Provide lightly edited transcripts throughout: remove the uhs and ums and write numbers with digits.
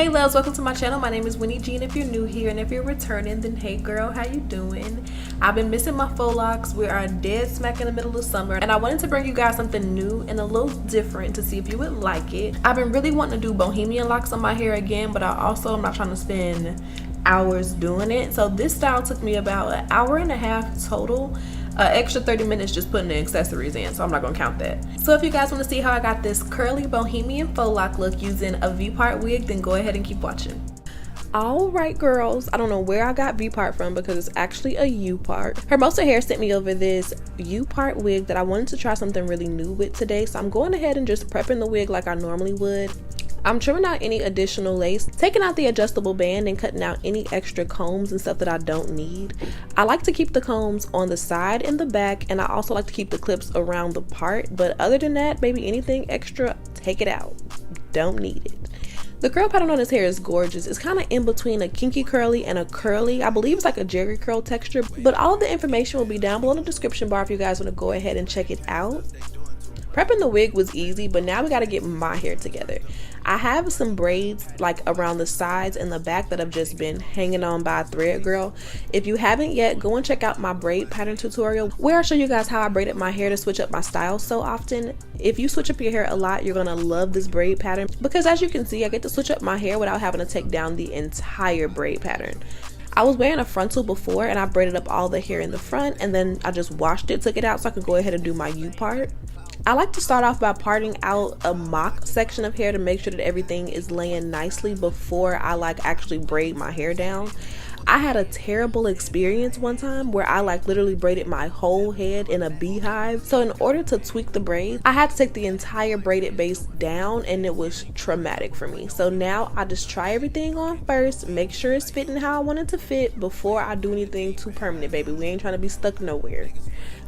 Hey loves, welcome to my channel. My name is Winnie G, and if you're new here and if you're returning, then hey girl, how you doing? I've been missing my faux locks. We are dead smack in the middle of summer, and I wanted to bring you guys something new and a little different to see if you would like it. I've been really wanting to do Bohemian locks on my hair again, but I also am not trying to spend hours doing it. So this style took me about an hour and a half total. Extra 30 minutes just putting the accessories in, so I'm not gonna count that. So if you guys want to see how I got this curly Bohemian faux lock look using a V-part wig, then go ahead and keep watching. All right girls, I don't know where I got V-part from because it's actually a U-part. Hermosa Hair sent me over this U-part wig that I wanted to try something really new with today, so I'm going ahead and just prepping the wig like I normally would. I'm trimming out any additional lace, taking out the adjustable band, and cutting out any extra combs and stuff that I don't need. I like to keep the combs on the side and the back, and I also like to keep the clips around the part, but other than that, maybe anything extra, take it out. Don't need it. The curl pattern on this hair is gorgeous. It's kind of in between a kinky curly and a curly. I believe it's like a jerry curl texture, but all of the information will be down below in the description bar if you guys want to go ahead and check it out. Prepping the wig was easy, but now we got to get my hair together. I have some braids like around the sides and the back that have just been hanging on by a thread, girl. If you haven't yet, go and check out my braid pattern tutorial where I show you guys how I braided my hair to switch up my style so often. If you switch up your hair a lot, you're gonna love this braid pattern because as you can see, I get to switch up my hair without having to take down the entire braid pattern. I was wearing a frontal before and I braided up all the hair in the front, and then I just washed it, took it out so I could go ahead and do my U part. I like to start off by parting out a mock section of hair to make sure that everything is laying nicely before I actually braid my hair down. I had a terrible experience one time where I literally braided my whole head in a beehive. So in order to tweak the braids, I had to take the entire braided base down, and it was traumatic for me. So now I just try everything on first, make sure it's fitting how I want it to fit before I do anything too permanent, baby. We ain't trying to be stuck nowhere.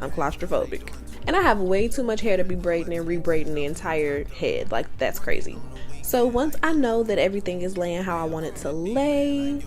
I'm claustrophobic. And I have way too much hair to be braiding and re-braiding the entire head. That's crazy. So once I know that everything is laying how I want it to lay,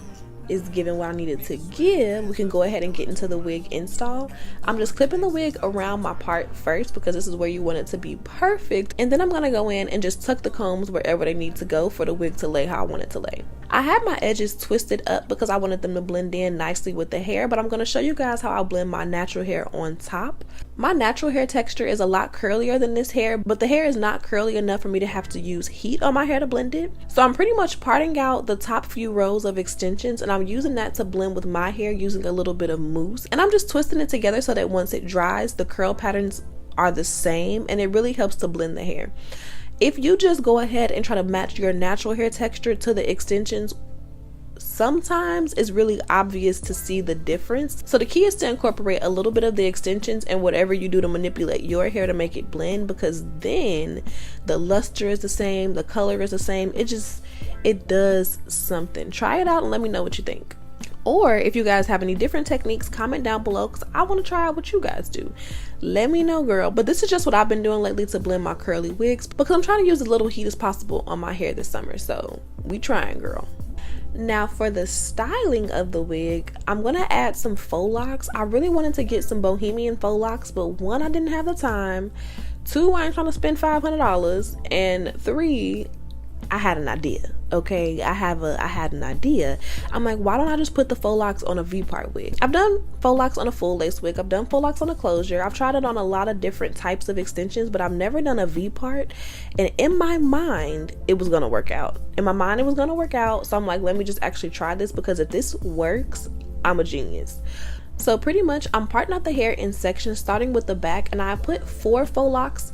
is giving what I needed to give, we can go ahead and get into the wig install. I'm just clipping the wig around my part first because this is where you want it to be perfect, and then I'm gonna go in and just tuck the combs wherever they need to go for the wig to lay how I want it to lay. I had my edges twisted up because I wanted them to blend in nicely with the hair, but I'm going to show you guys how I blend my natural hair on top. My natural hair texture is a lot curlier than this hair, but the hair is not curly enough for me to have to use heat on my hair to blend it. So I'm pretty much parting out the top few rows of extensions, and I'm using that to blend with my hair using a little bit of mousse. And I'm just twisting it together so that once it dries, the curl patterns are the same, and it really helps to blend the hair. If you just go ahead and try to match your natural hair texture to the extensions, sometimes it's really obvious to see the difference. So the key is to incorporate a little bit of the extensions and whatever you do to manipulate your hair to make it blend, because then the luster is the same, the color is the same. It does something. Try it out and let me know what you think. Or if you guys have any different techniques, comment down below because I want to try out what you guys do. Let me know, girl. But this is just what I've been doing lately to blend my curly wigs because I'm trying to use as little heat as possible on my hair this summer. So we trying, girl. Now for the styling of the wig, I'm going to add some faux locks. I really wanted to get some Bohemian faux locks, but one, I didn't have the time. Two, I ain't trying to spend $500. And three, I had an idea. Okay, I had an idea. I'm like, why don't I just put the faux locks on a V-part wig? I've done faux locks on a full lace wig. I've done faux locks on a closure. I've tried it on a lot of different types of extensions, but I've never done a V-part. And in my mind, it was gonna work out. So I'm like, let me just actually try this, because if this works, I'm a genius. So pretty much, I'm parting out the hair in sections, starting with the back, and I put 4 faux locks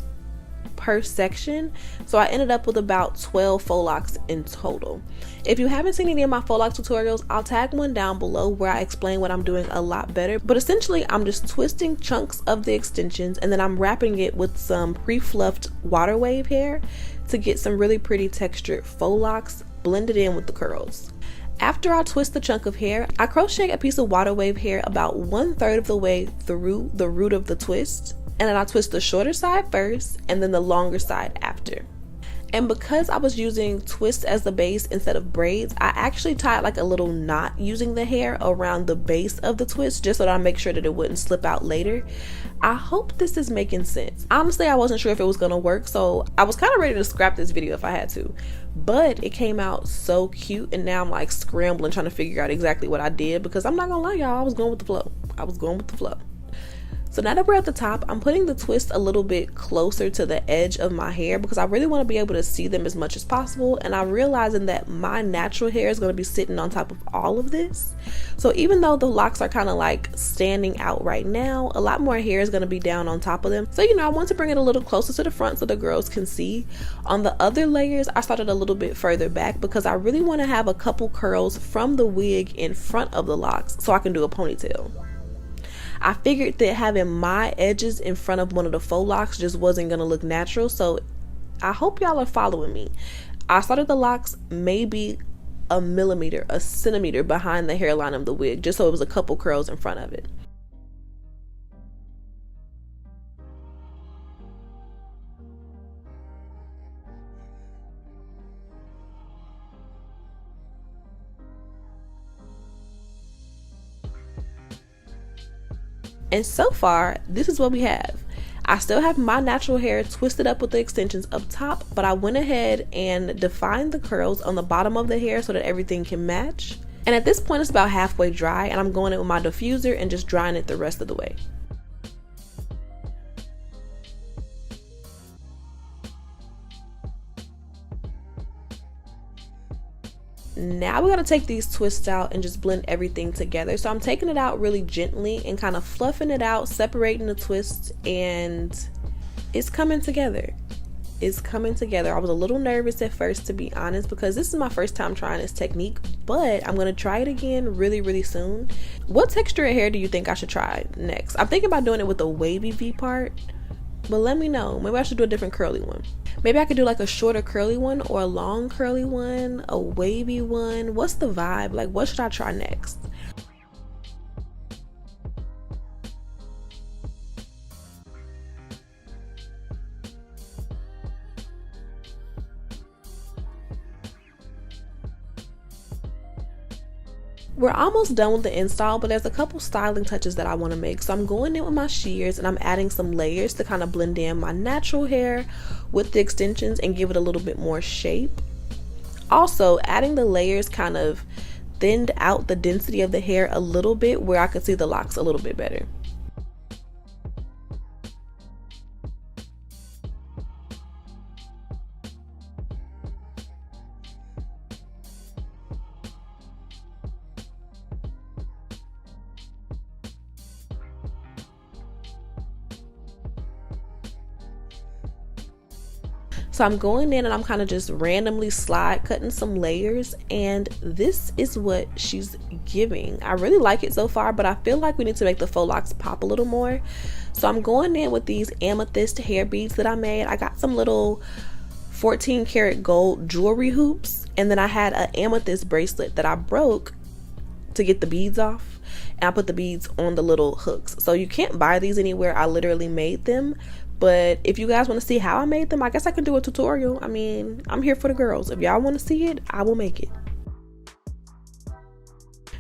per section, so I ended up with about 12 faux locks in total. If you haven't seen any of my faux lock tutorials, I'll tag one down below where I explain what I'm doing a lot better. But essentially, I'm just twisting chunks of the extensions and then I'm wrapping it with some pre-fluffed water wave hair to get some really pretty textured faux locks blended in with the curls. After I twist the chunk of hair, I crochet a piece of water wave hair about 1/3 of the way through the root of the twist, and then I twist the shorter side first and then the longer side after. And because I was using twists as the base instead of braids, I actually tied like a little knot using the hair around the base of the twist just so that I make sure that it wouldn't slip out later. I hope this is making sense. Honestly, I wasn't sure if it was gonna work, so I was kind of ready to scrap this video if I had to. But it came out so cute, and now I'm like scrambling trying to figure out exactly what I did, because I'm not gonna lie, y'all, I was going with the flow. I was going with the flow. So now that we're at the top, I'm putting the twist a little bit closer to the edge of my hair because I really want to be able to see them as much as possible, and I'm realizing that my natural hair is going to be sitting on top of all of this. So even though the locks are kind of like standing out right now, a lot more hair is going to be down on top of them. So, you know, I want to bring it a little closer to the front so the girls can see. On the other layers, I started a little bit further back because I really want to have a couple curls from the wig in front of the locks so I can do a ponytail. I figured that having my edges in front of one of the faux locks just wasn't going to look natural, so I hope y'all are following me. I started the locks maybe a millimeter, a centimeter behind the hairline of the wig, just so it was a couple curls in front of it. And so far, this is what we have. I still have my natural hair twisted up with the extensions up top, but I went ahead and defined the curls on the bottom of the hair so that everything can match. And at this point, it's about halfway dry, and I'm going in with my diffuser and just drying it the rest of the way. Now we're going to take these twists out and just blend everything together. So I'm taking it out really gently and kind of fluffing it out, separating the twists, and it's coming together. It's coming together. I was a little nervous at first, to be honest, because this is my first time trying this technique, but I'm going to try it again really soon. What texture of hair do you think I should try next? I'm thinking about doing it with a wavy V part, but let me know. Maybe I should do a different curly one. Maybe I could do like a shorter curly one or a long curly one, a wavy one. What's the vibe? Like, what should I try next? We're almost done with the install, but there's a couple styling touches that I want to make. So I'm going in with my shears and I'm adding some layers to kind of blend in my natural hair with the extensions and give it a little bit more shape. Also, adding the layers kind of thinned out the density of the hair a little bit where I could see the locks a little bit better. So I'm going in and I'm kind of just randomly slide cutting some layers, and this is what she's giving. I really like it so far, but I feel like we need to make the faux locks pop a little more. So I'm going in with these amethyst hair beads that I made. I got some little 14 karat gold jewelry hoops, and then I had an amethyst bracelet that I broke to get the beads off, and I put the beads on the little hooks. So you can't buy these anywhere. I literally made them. But if you guys want to see how I made them, I guess I can do a tutorial. I mean, I'm here for the girls. If y'all want to see it, I will make it.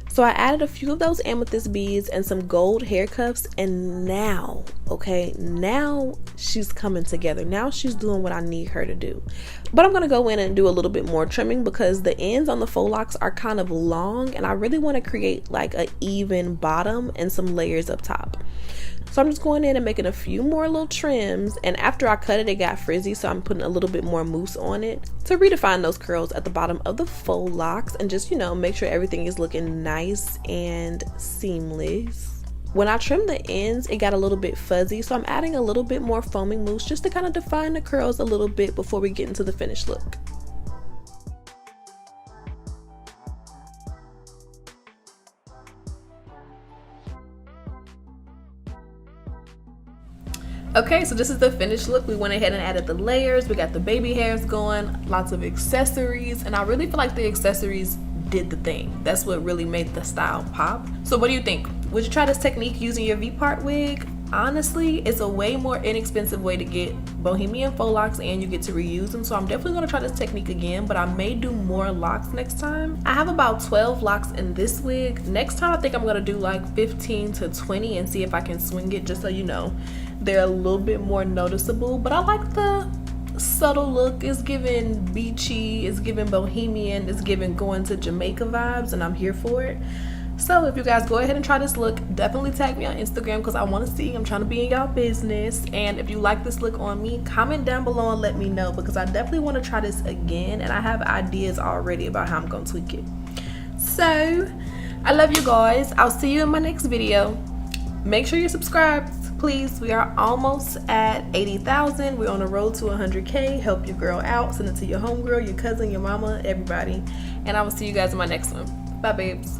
So I added a few of those amethyst beads and some gold hair cuffs, and now, okay, now she's coming together. Now she's doing what I need her to do. But I'm going to go in and do a little bit more trimming because the ends on the faux locks are kind of long, and I really want to create like an even bottom and some layers up top. So I'm just going in and making a few more little trims, and after I cut it, it got frizzy, so I'm putting a little bit more mousse on it to redefine those curls at the bottom of the faux locks and just, you know, make sure everything is looking nice and seamless. When I trimmed the ends, it got a little bit fuzzy, so I'm adding a little bit more foaming mousse just to kind of define the curls a little bit before we get into the finished look. Okay, so this is the finished look. We went ahead and added the layers. We got the baby hairs going, lots of accessories, and I really feel like the accessories did the thing. That's what really made the style pop. So what do you think? Would you try this technique using your V-part wig? honestly, it's a way more inexpensive way to get Bohemian faux locks, and you get to reuse them. So I'm definitely going to try this technique again, but I may do more locks next time. I have about 12 locks in this wig. Next time I think I'm going to do like 15 to 20 and see if I can swing it, just so you know they're a little bit more noticeable. But I like the subtle look. It's giving beachy, it's giving bohemian, it's giving going to Jamaica vibes, and I'm here for it. So if you guys go ahead and try this look, definitely tag me on Instagram because I want to see. I'm trying to be in y'all business. And if you like this look on me, comment down below and let me know, because I definitely want to try this again, and I have ideas already about how I'm going to tweak it. So I love you guys. I'll see you in my next video. Make sure you're subscribed, please. We are almost at 80,000. We're on the road to 100K. Help your girl out. Send it to your homegirl, your cousin, your mama, everybody. And I will see you guys in my next one. Bye, babes.